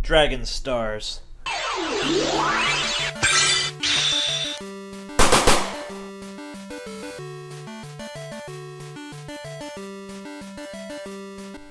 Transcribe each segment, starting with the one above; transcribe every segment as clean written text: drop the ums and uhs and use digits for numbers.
Dragon Stars.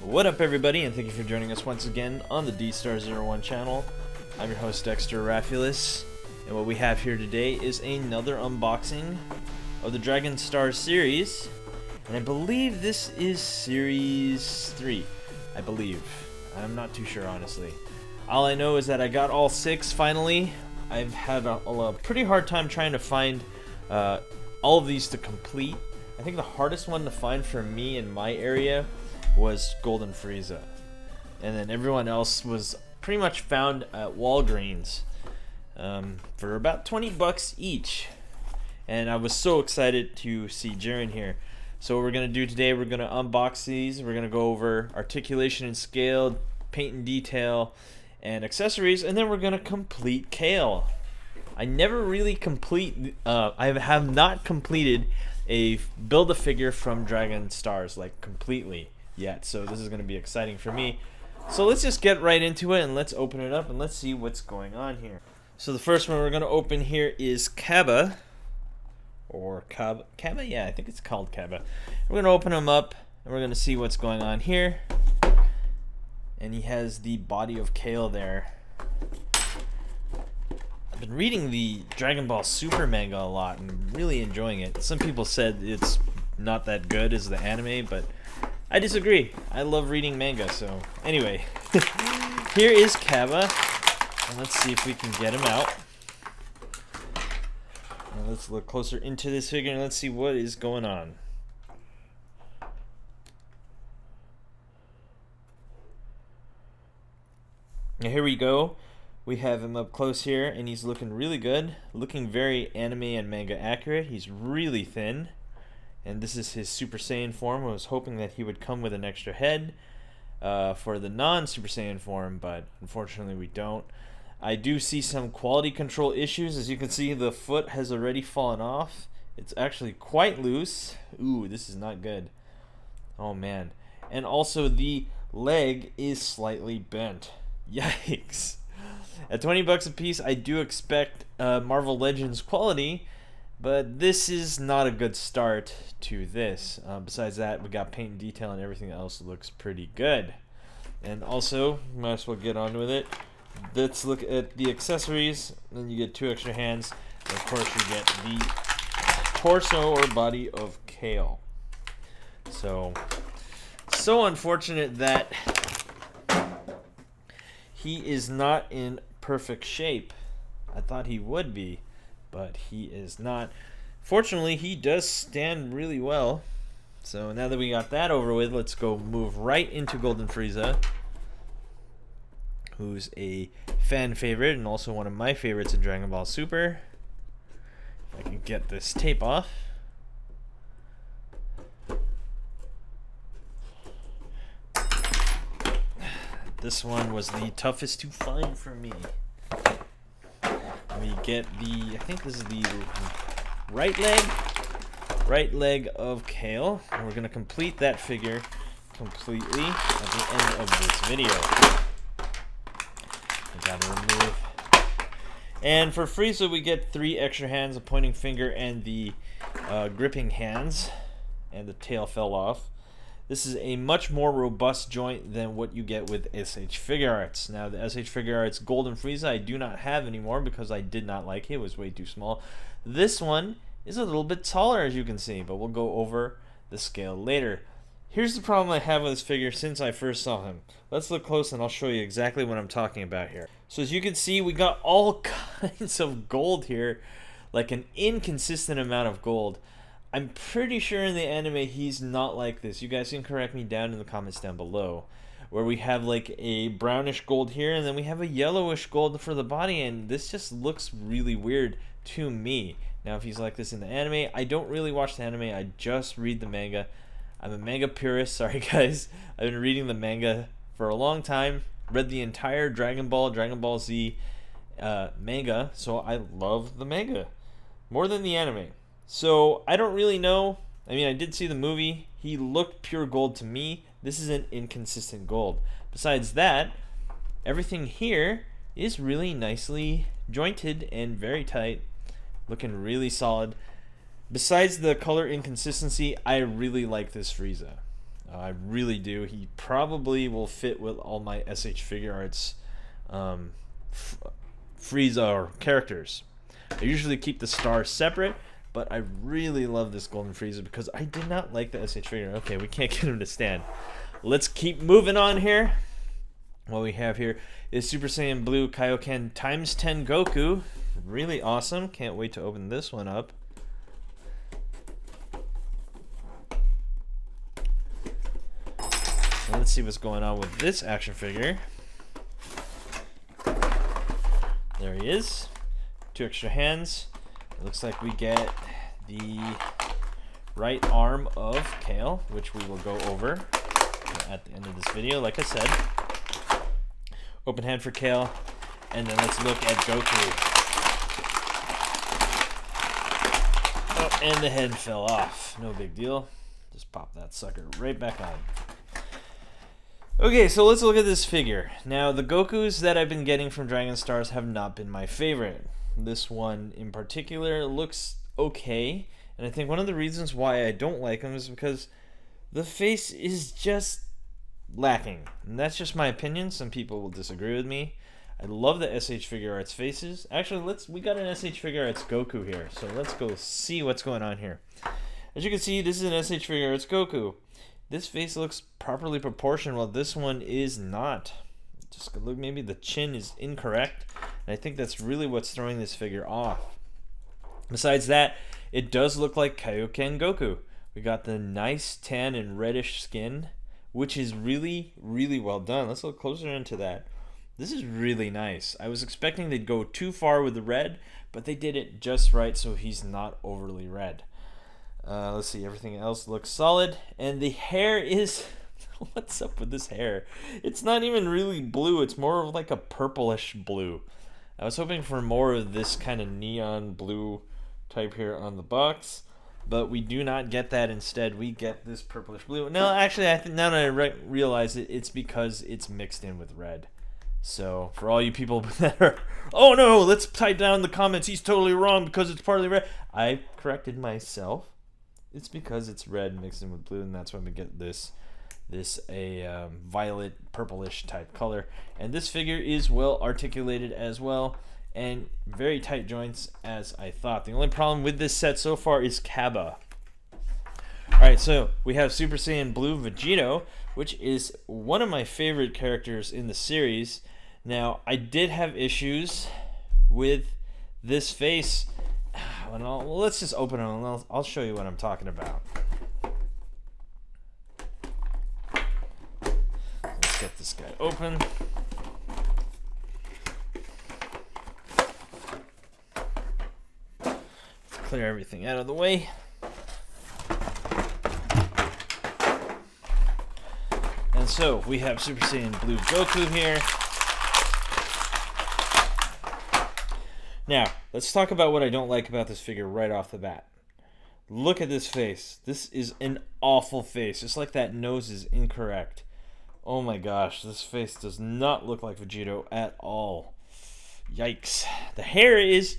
What up, everybody, and thank you for joining us once again on the D-Star01 channel. I'm your host, Dexter Arafiles, and what we have here today is another unboxing of the Dragon Stars series, and I believe this is Series 3. I believe. I'm not too sure, honestly. All I know is that I got all 6 finally. I've had a pretty hard time trying to find all of these to complete. I think the hardest one to find for me in my area was Golden Frieza, and then everyone else was pretty much found at Walgreens for about 20 bucks each. And I was so excited to see Jiren here. So what we're gonna do today, we're gonna unbox these. We're gonna go over articulation and scale, paint and detail, and accessories, and then we're gonna complete Kale. I never really I have not completed a build-a-figure from Dragon Stars like completely yet, so this is going to be exciting for me. So let's just get right into it and let's open it up and let's see what's going on here. So the first one we're going to open here is Cabba, or Cabba, yeah, I think it's called Cabba. We're going to open him up and we're going to see what's going on here. And he has the body of Kale there. I've been reading the Dragon Ball Super manga a lot and really enjoying it. Some people said it's not that good as the anime, but I disagree. I love reading manga, so anyway. Here is Cabba, and let's see if we can get him out. Now let's look closer into this figure and let's see what is going on. Now here we go. We have him up close here, and he's looking really good. Looking very anime and manga accurate. He's really thin. And this is his Super Saiyan form. I was hoping that he would come with an extra head for the non-Super Saiyan form, but unfortunately we don't. I do see some quality control issues. As you can see, the foot has already fallen off. It's actually quite loose. Ooh, this is not good. Oh man. And also the leg is slightly bent. Yikes. At 20 bucks a piece, I do expect Marvel Legends quality, but this is not a good start to this. Besides that, we got paint and detail and everything else looks pretty good. And also, might as well get on with it. Let's look at the accessories. Then you get 2 extra hands. And of course, you get the torso or body of Kale. So unfortunate that he is not in perfect shape. I thought he would be, but he is not. Fortunately, he does stand really well. So now that we got that over with, let's go move right into Golden Frieza, who's a fan favorite and also one of my favorites in Dragon Ball Super. If I can get this tape off. This one was the toughest to find for me. We get I think this is the right leg of Kale. And we're going to complete that figure completely at the end of this video. I gotta remove. And for Frieza, we get 3 extra hands, a pointing finger, and the gripping hands. And the tail fell off. This is a much more robust joint than what you get with SH Figure Arts. Now, the SH Figure Arts Golden Frieza I do not have anymore because I did not like it. It was way too small. This one is a little bit taller, as you can see, but we'll go over the scale later. Here's the problem I have with this figure since I first saw him. Let's look close and I'll show you exactly what I'm talking about here. So as you can see, we got all kinds of gold here, like an inconsistent amount of gold. I'm pretty sure in the anime he's not like this. You guys can correct me down in the comments down below. Where we have like a brownish gold here and then we have a yellowish gold for the body, and this just looks really weird to me. Now if he's like this in the anime, I don't really watch the anime, I just read the manga. I'm a manga purist, sorry guys. I've been reading the manga for a long time. Read the entire Dragon Ball Z manga, so I love the manga more than the anime. So I don't really know. I mean, I did see the movie. He looked pure gold to me. This is an inconsistent gold. Besides that, everything here is really nicely jointed and very tight, looking really solid. Besides the color inconsistency, I really like this Frieza. I really do. He probably will fit with all my SH Figure Arts Frieza or characters. I usually keep the stars separate, but I really love this Golden Frieza because I did not like the SH Figure. Okay, we can't get him to stand. Let's keep moving on here. What we have here is Super Saiyan Blue Kaio-ken ×10 Goku. Really awesome. Can't wait to open this one up. So let's see what's going on with this action figure. There he is. 2 extra hands. It looks like we get the right arm of Kale, which we will go over at the end of this video, like I said. Open hand for Kale, and then let's look at Goku. Oh, and the head fell off. No big deal. Just pop that sucker right back on. Okay, so let's look at this figure. Now, the Gokus that I've been getting from Dragon Stars have not been my favorite. This one in particular looks okay, and I think one of the reasons why I don't like him is because the face is just lacking. And that's just my opinion. Some people will disagree with me. I love the SH Figure Arts faces. Actually, we got an SH Figure Arts Goku here, so let's go see what's going on here. As you can see, this is an SH Figure Arts Goku. This face looks properly proportioned, while this one is not. Just look, maybe the chin is incorrect, and I think that's really what's throwing this figure off. Besides that, it does look like Kaio-ken Goku. We got the nice tan and reddish skin, which is really, really well done. Let's look closer into that. This is really nice. I was expecting they'd go too far with the red, but they did it just right so he's not overly red. Let's see, everything else looks solid, and the hair is what's up with this hair? It's not even really blue, it's more of like a purplish blue. I was hoping for more of this kind of neon blue type here on the box, but we do not get that. Instead we get this purplish blue. No, actually, I think now that I realize it, it's because it's mixed in with red. So for all you people that are, oh no, let's type down in the comments he's totally wrong because it's partly red, I corrected myself. It's because it's red mixed in with blue, and that's when we get this violet purplish type color. And this figure is well articulated as well, and very tight joints as I thought. The only problem with this set so far is Cabba. Alright, so we have Super Saiyan Blue Vegetto, which is one of my favorite characters in the series. Now, I did have issues with this face. Well, let's just open it and I'll show you what I'm talking about. Let's get this guy open. Let's clear everything out of the way. And so we have Super Saiyan Blue Goku here. Now, let's talk about what I don't like about this figure right off the bat. Look at this face. This is an awful face. Just like that nose is incorrect. Oh my gosh, this face does not look like Vegetto at all. Yikes. The hair is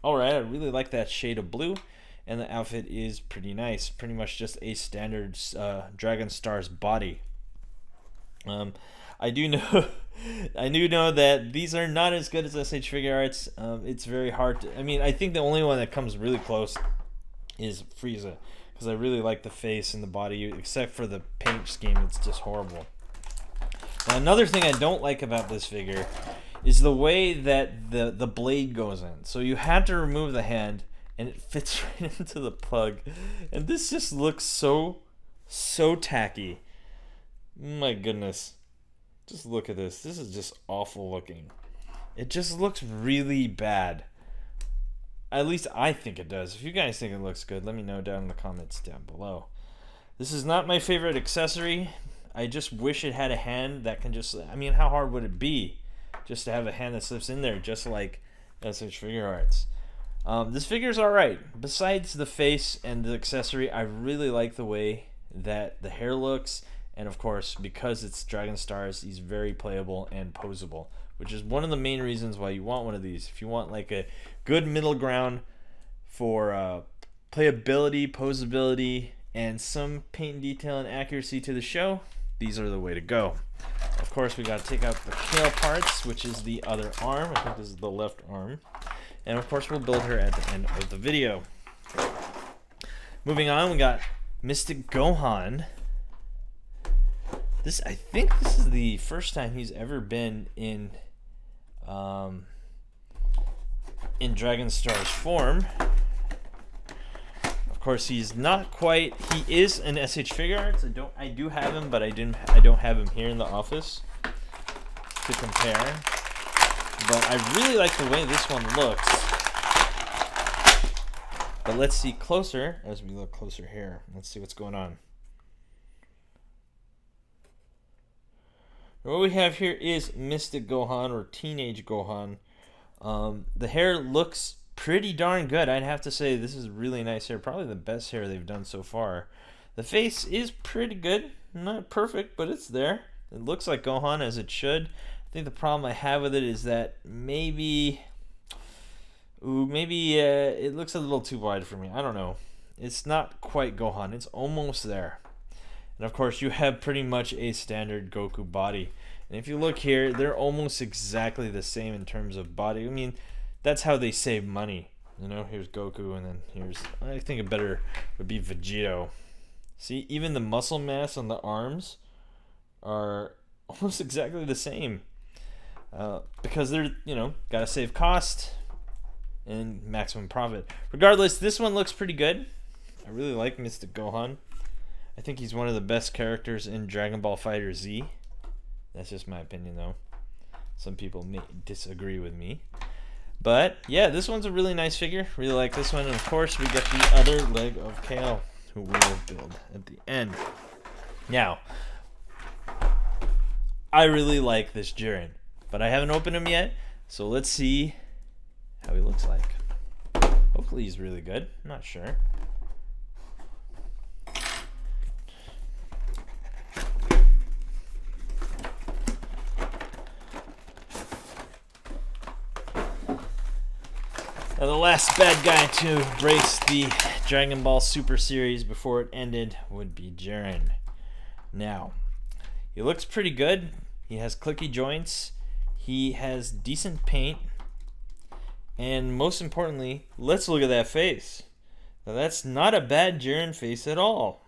alright. I really like that shade of blue. And the outfit is pretty nice. Pretty much just a standard Dragon Stars body. I do know that these are not as good as SH Figure Arts. It's very hard to, I mean, I think the only one that comes really close is Frieza, because I really like the face and the body, except for the paint scheme. It's just horrible. Now, another thing I don't like about this figure is the way that the blade goes in. So you have to remove the hand, and it fits right into the plug, and this just looks so tacky. My goodness. Just look at this. This is just awful looking. It just looks really bad. At least I think it does. If you guys think it looks good, let me know down in the comments down below. This is not my favorite accessory. I just wish it had a hand that can just, I mean, how hard would it be just to have a hand that slips in there, just like SH Figure Arts? This figure's alright. Besides the face and the accessory, I really like the way that the hair looks And of course, because it's Dragon Stars, he's very playable and posable, which is one of the main reasons why you want one of these. If you want like a good middle ground for playability, posability, and some paint detail and accuracy to the show, these are the way to go. Of course, we got to take out the Kale parts, which is the other arm. I think this is the left arm. And of course, we'll build her at the end of the video. Moving on, we got Mystic Gohan. I think this is the first time he's ever been in Dragon Stars form. Of course, he's not quite. He is an SH Figure Arts. I do have him, but I don't have him here in the office to compare. But I really like the way this one looks. But let's see closer as we look closer here. Let's see what's going on. What we have here is Mystic Gohan, or Teenage Gohan. The hair looks pretty darn good. I'd have to say this is really nice hair. Probably the best hair they've done so far. The face is pretty good. Not perfect, but it's there. It looks like Gohan as it should. I think the problem I have with it is that maybe it looks a little too wide for me. I don't know. It's not quite Gohan. It's almost there. And of course, you have pretty much a standard Goku body. And if you look here, they're almost exactly the same in terms of body. I mean, that's how they save money. You know, here's Goku, and then here's, I think a better would be Vegetto. See, even the muscle mass on the arms are almost exactly the same. Because they're, you know, gotta save cost and maximum profit. Regardless, this one looks pretty good. I really like Mystic Gohan. I think he's one of the best characters in Dragon Ball Fighter Z. That's just my opinion, though. Some people may disagree with me. But, yeah, this one's a really nice figure. Really like this one. And, of course, we get the other leg of Kale, who we will build at the end. Now, I really like this Jiren, but I haven't opened him yet. So let's see how he looks like. Hopefully he's really good. I'm not sure. Now, the last bad guy to brace the Dragon Ball Super Series before it ended would be Jiren. Now, he looks pretty good. He has clicky joints. He has decent paint. And most importantly, let's look at that face. Now, that's not a bad Jiren face at all.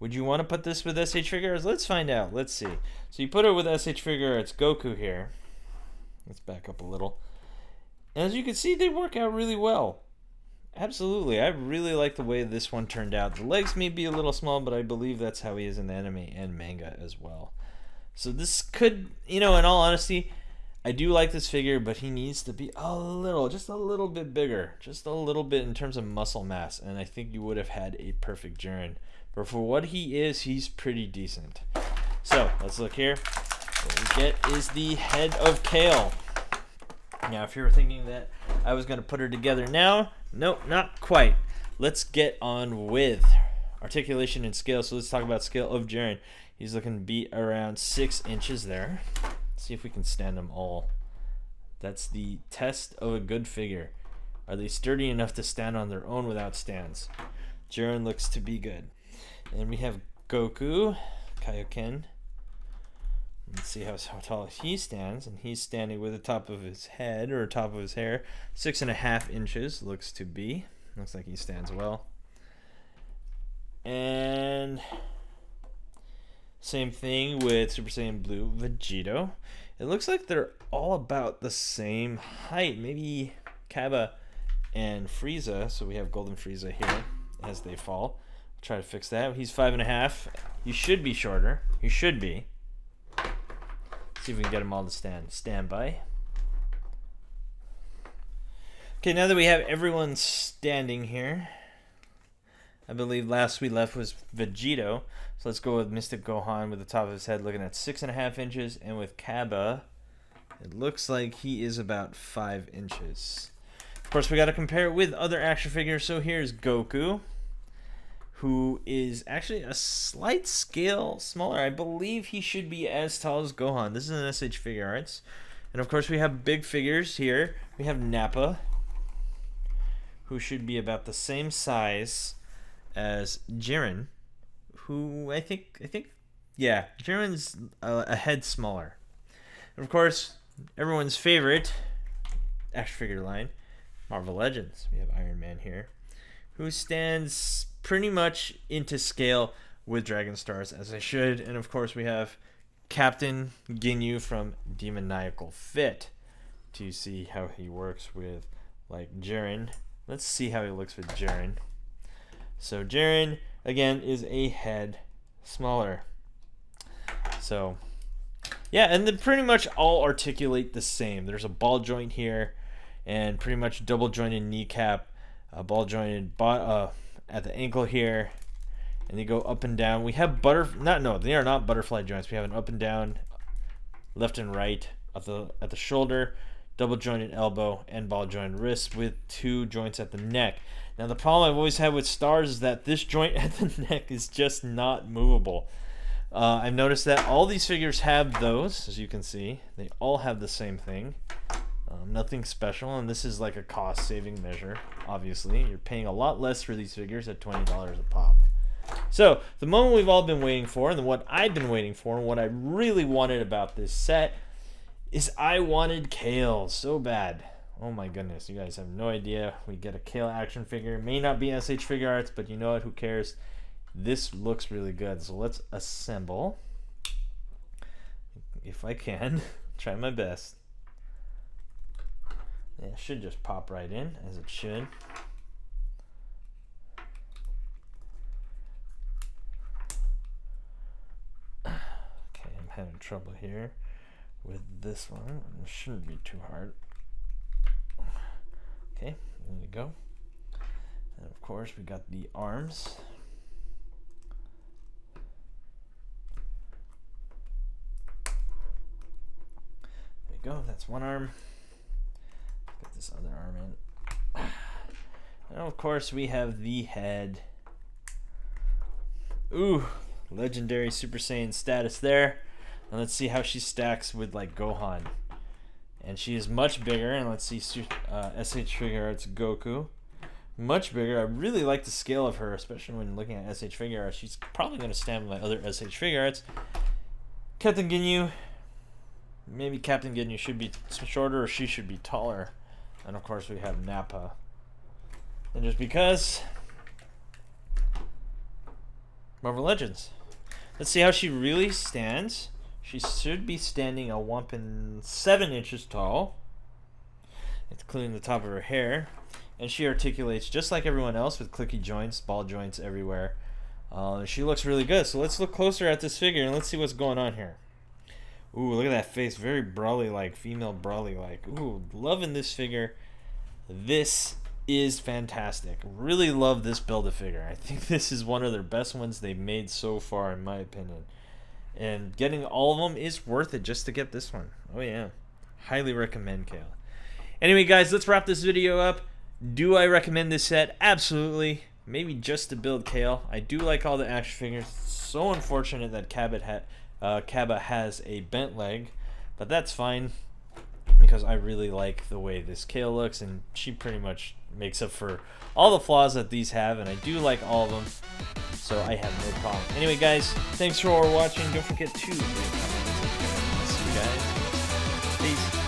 Would you want to put this with SH Figure Arts? Let's find out. Let's see. So you put it with SH Figure Arts Goku here. Let's back up a little. And as you can see, they work out really well. Absolutely. I really like the way this one turned out. The legs may be a little small, but I believe that's how he is in the anime and manga as well. So this could, you know, in all honesty, I do like this figure, but he needs to be just a little bit bigger. Just a little bit in terms of muscle mass. And I think you would have had a perfect Jiren. But for what he is, he's pretty decent. So, let's look here. What we get is the head of Kale. Now, if you were thinking that I was going to put her together now, nope, not quite. Let's get on with articulation and scale. So let's talk about scale of Jiren. He's looking to be around 6 inches there. Let's see if we can stand them all. That's the test of a good figure. Are they sturdy enough to stand on their own without stands? Jiren looks to be good. And we have Goku, Kaio-ken. Let's see how tall he stands, and he's standing with the top of his head, or top of his hair, 6.5 inches looks to be. Looks like he stands well. And same thing with Super Saiyan Blue Vegetto. It looks like they're all about the same height. Maybe Cabba and Frieza. So we have Golden Frieza here as they fall. Try to fix that. He's 5.5. He should be shorter. He should be. See if we can get them all to stand by. Okay, now that we have everyone standing here, I believe last we left was Vegetto. So let's go with Mystic Gohan with the top of his head looking at 6.5 inches, and with Cabba, it looks like he is about 5 inches. Of course, we got to compare it with other action figures. So here's Goku, who is actually a slight scale smaller. I believe he should be as tall as Gohan. This is an SH Figure Arts. And of course we have big figures here. We have Nappa, who should be about the same size as Jiren, who I think, yeah, Jiren's a head smaller. And of course, everyone's favorite action figure line, Marvel Legends. We have Iron Man here, who stands pretty much into scale with Dragon Stars, as I should. And of course, we have Captain Ginyu from Demoniacal Fit to see how he works with like Jiren. Let's see how he looks with Jiren. So Jiren again is a head smaller. So yeah, and they pretty much all articulate the same. There's a ball joint here, and pretty much double jointed kneecap, ball jointed at the ankle here, and they go up and down. We have they are not butterfly joints. We have an up and down, left and right at the shoulder, double jointed elbow, and ball jointed wrist with 2 joints at the neck. Now the problem I've always had with Stars is that this joint at the neck is just not movable. I've noticed that all these figures have those, as you can see. They all have the same thing. Nothing special, and this is like a cost-saving measure, obviously. You're paying a lot less for these figures at $20 a pop. So, the moment we've all been waiting for, and what I've been waiting for, and what I really wanted about this set, is I wanted Kale so bad. Oh my goodness, you guys have no idea. We get a Kale action figure. May not be SH Figure Arts, but you know what, who cares? This looks really good. So let's assemble. If I can, try my best. Yeah, it should just pop right in, as it should. Okay, I'm having trouble here with this one. It shouldn't be too hard. Okay, there you go. And of course, we got the arms. There you go, that's one arm. Get this other arm in. And of course, we have the head. Ooh, legendary Super Saiyan status there. And let's see how she stacks with like Gohan. And she is much bigger. And let's see SH Figure Arts Goku. Much bigger. I really like the scale of her, especially when looking at SH Figure Arts. She's probably going to stand with my other SH Figure Arts. Captain Ginyu. Maybe Captain Ginyu should be shorter, or she should be taller. And of course we have Nappa. And just because, Marvel Legends. Let's see how she really stands. She should be standing a whopping 7 inches tall, including the top of her hair. And she articulates just like everyone else with clicky joints, ball joints everywhere. She looks really good. So let's look closer at this figure and let's see what's going on here. Ooh, look at that face. Very Brawly-like, female Brawly-like. Ooh, loving this figure. This is fantastic. Really love this Build-A-Figure. I think this is one of their best ones they've made so far, in my opinion. And getting all of them is worth it just to get this one. Oh, yeah. Highly recommend Kale. Anyway, guys, let's wrap this video up. Do I recommend this set? Absolutely. Maybe just to build Kale. I do like all the action figures. So unfortunate that Cabba has a bent leg, but that's fine because I really like the way this Kale looks, and she pretty much makes up for all the flaws that these have, and I do like all of them, so I have no problem. Anyway, guys, thanks for watching. Don't forget to leave a comment and subscribe. I'll see you guys. Peace.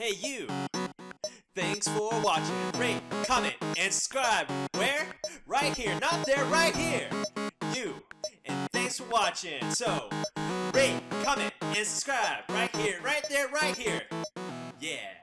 Hey you! Thanks for watching. Rate, comment, and subscribe. Where? Right here. Not there, right here. You. And thanks for watching. So, rate, comment, and subscribe. Right here, right there, right here. Yeah.